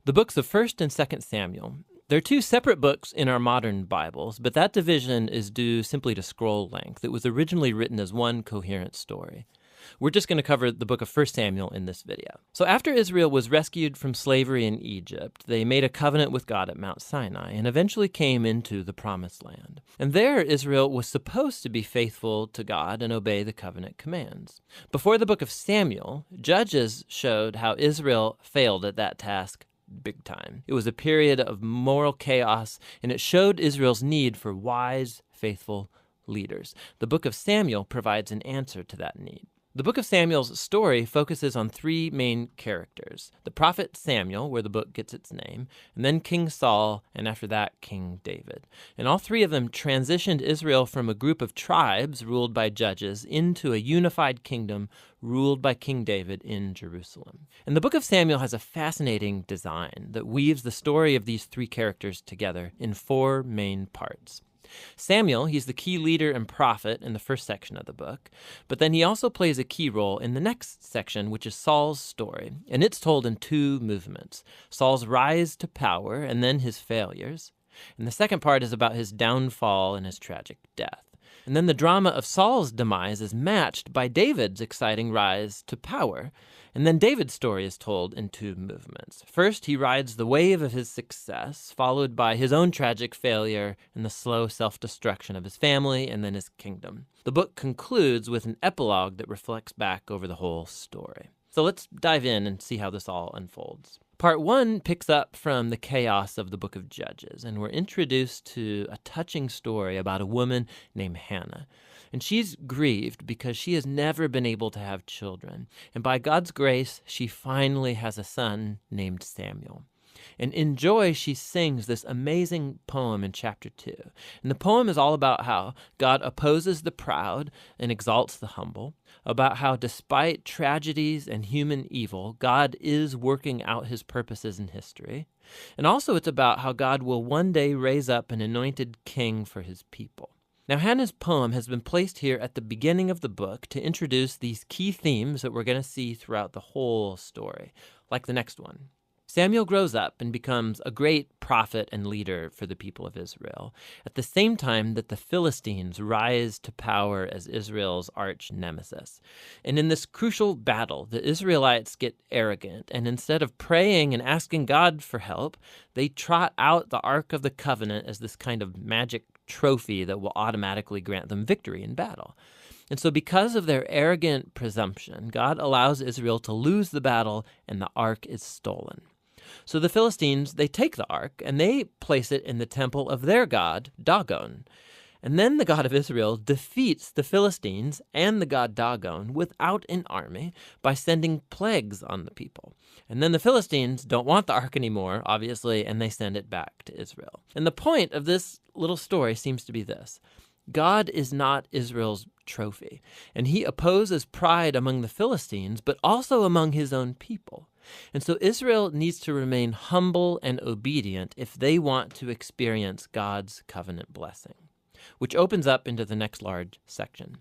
The books of 1st and 2nd Samuel. They're two separate books in our modern Bibles, but that division is due simply to scroll length. It was originally written as one coherent story. We're just going to cover the book of 1 Samuel in this video. So after Israel was rescued from slavery in Egypt, they made a covenant with God at Mount Sinai and eventually came into the Promised Land. And there, Israel was supposed to be faithful to God and obey the covenant commands. Before the book of Samuel, Judges showed how Israel failed at that task big time. It was a period of moral chaos, and it showed Israel's need for wise, faithful leaders. The book of Samuel provides an answer to that need. The book of Samuel's story focuses on three main characters: the prophet Samuel, where the book gets its name, and then King Saul, and after that, King David. And all three of them transitioned Israel from a group of tribes ruled by judges into a unified kingdom ruled by King David in Jerusalem. And the book of Samuel has a fascinating design that weaves the story of these three characters together in four main parts. Samuel, he's the key leader and prophet in the first section of the book, but then he also plays a key role in the next section, which is Saul's story, and it's told in two movements: Saul's rise to power and then his failures. And the second part is about his downfall and his tragic death. And then the drama of Saul's demise is matched by David's exciting rise to power. And then David's story is told in two movements. First, he rides the wave of his success, followed by his own tragic failure and the slow self-destruction of his family and then his kingdom. The book concludes with an epilogue that reflects back over the whole story. So let's dive in and see how this all unfolds. Part 1 picks up from the chaos of the book of Judges, and we're introduced to a touching story about a woman named Hannah. And she's grieved because she has never been able to have children. And by God's grace, she finally has a son named Samuel. And in joy, she sings this amazing poem in chapter 2. And the poem is all about how God opposes the proud and exalts the humble, about how despite tragedies and human evil, God is working out his purposes in history. And also it's about how God will one day raise up an anointed king for his people. Now, Hannah's poem has been placed here at the beginning of the book to introduce these key themes that we're going to see throughout the whole story, like the next one. Samuel grows up and becomes a great prophet and leader for the people of Israel, at the same time that the Philistines rise to power as Israel's arch nemesis. And in this crucial battle, the Israelites get arrogant, and instead of praying and asking God for help, they trot out the Ark of the Covenant as this kind of magic trophy that will automatically grant them victory in battle. And so because of their arrogant presumption, God allows Israel to lose the battle and the ark is stolen. So the Philistines, they take the ark and they place it in the temple of their god, Dagon. And then the God of Israel defeats the Philistines and the god Dagon without an army by sending plagues on the people. And then the Philistines don't want the ark anymore, obviously, and they send it back to Israel. And the point of this little story seems to be this: God is not Israel's trophy, and he opposes pride among the Philistines, but also among his own people. And so Israel needs to remain humble and obedient if they want to experience God's covenant blessing, which opens up into the next large section.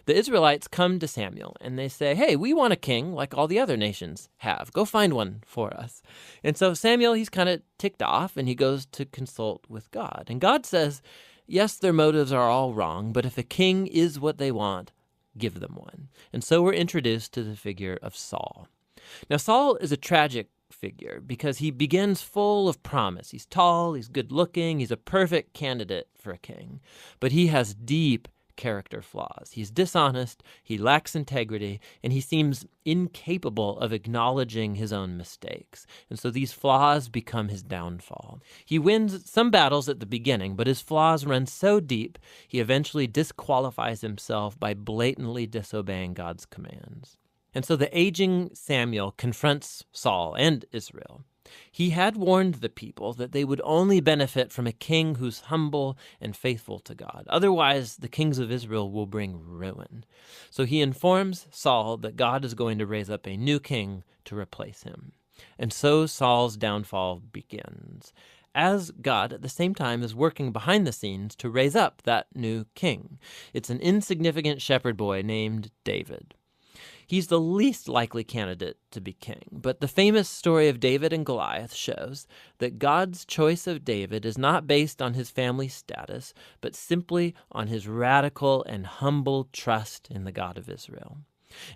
The Israelites come to Samuel and they say, "Hey, we want a king like all the other nations have. Go find one for us." And so Samuel, he's kind of ticked off and he goes to consult with God. And God says, yes, their motives are all wrong, but if a king is what they want, give them one. And so we're introduced to the figure of Saul. Now, Saul is a tragic figure because he begins full of promise. He's tall, he's good-looking, he's a perfect candidate for a king. But he has deep character flaws. He's dishonest, he lacks integrity, and he seems incapable of acknowledging his own mistakes. And so these flaws become his downfall. He wins some battles at the beginning, but his flaws run so deep, he eventually disqualifies himself by blatantly disobeying God's commands. And so the aging Samuel confronts Saul and Israel. He had warned the people that they would only benefit from a king who's humble and faithful to God. Otherwise, the kings of Israel will bring ruin. So he informs Saul that God is going to raise up a new king to replace him. And so Saul's downfall begins, as God at the same time is working behind the scenes to raise up that new king. It's an insignificant shepherd boy named David. He's the least likely candidate to be king, but the famous story of David and Goliath shows that God's choice of David is not based on his family status, but simply on his radical and humble trust in the God of Israel.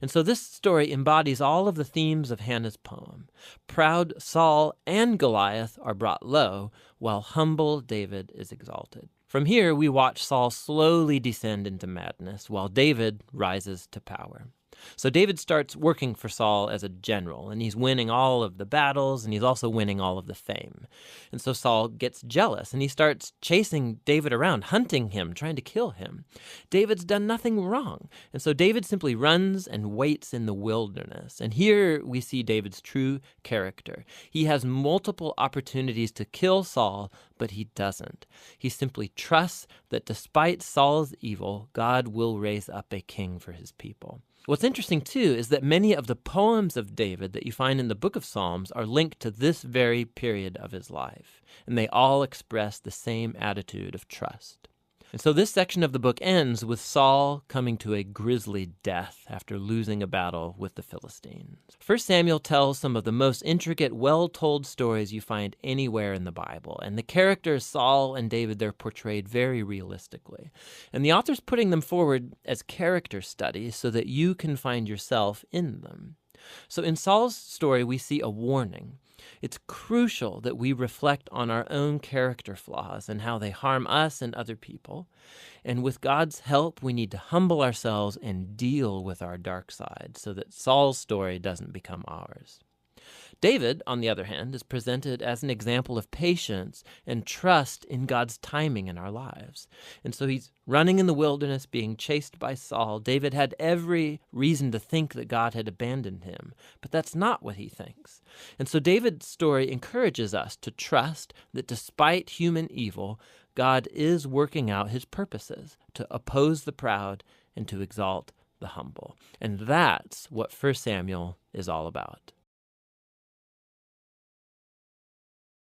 And so this story embodies all of the themes of Hannah's poem. Proud Saul and Goliath are brought low, while humble David is exalted. From here, we watch Saul slowly descend into madness, while David rises to power. So David starts working for Saul as a general, and he's winning all of the battles, and he's also winning all of the fame. And so Saul gets jealous, and he starts chasing David around, hunting him, trying to kill him. David's done nothing wrong, and so David simply runs and waits in the wilderness. And here we see David's true character. He has multiple opportunities to kill Saul, but he doesn't. He simply trusts that despite Saul's evil, God will raise up a king for his people. What's interesting, too, is that many of the poems of David that you find in the book of Psalms are linked to this very period of his life, and they all express the same attitude of trust. And so this section of the book ends with Saul coming to a grisly death after losing a battle with the Philistines. 1 Samuel tells some of the most intricate, well-told stories you find anywhere in the Bible, and the characters Saul and David, they're portrayed very realistically. And the author's putting them forward as character studies so that you can find yourself in them. So in Saul's story, we see a warning. It's crucial that we reflect on our own character flaws and how they harm us and other people. And with God's help, we need to humble ourselves and deal with our dark side so that Saul's story doesn't become ours. David, on the other hand, is presented as an example of patience and trust in God's timing in our lives. And so he's running in the wilderness, being chased by Saul. David had every reason to think that God had abandoned him, but that's not what he thinks. And so David's story encourages us to trust that despite human evil, God is working out his purposes to oppose the proud and to exalt the humble. And that's what 1 Samuel is all about.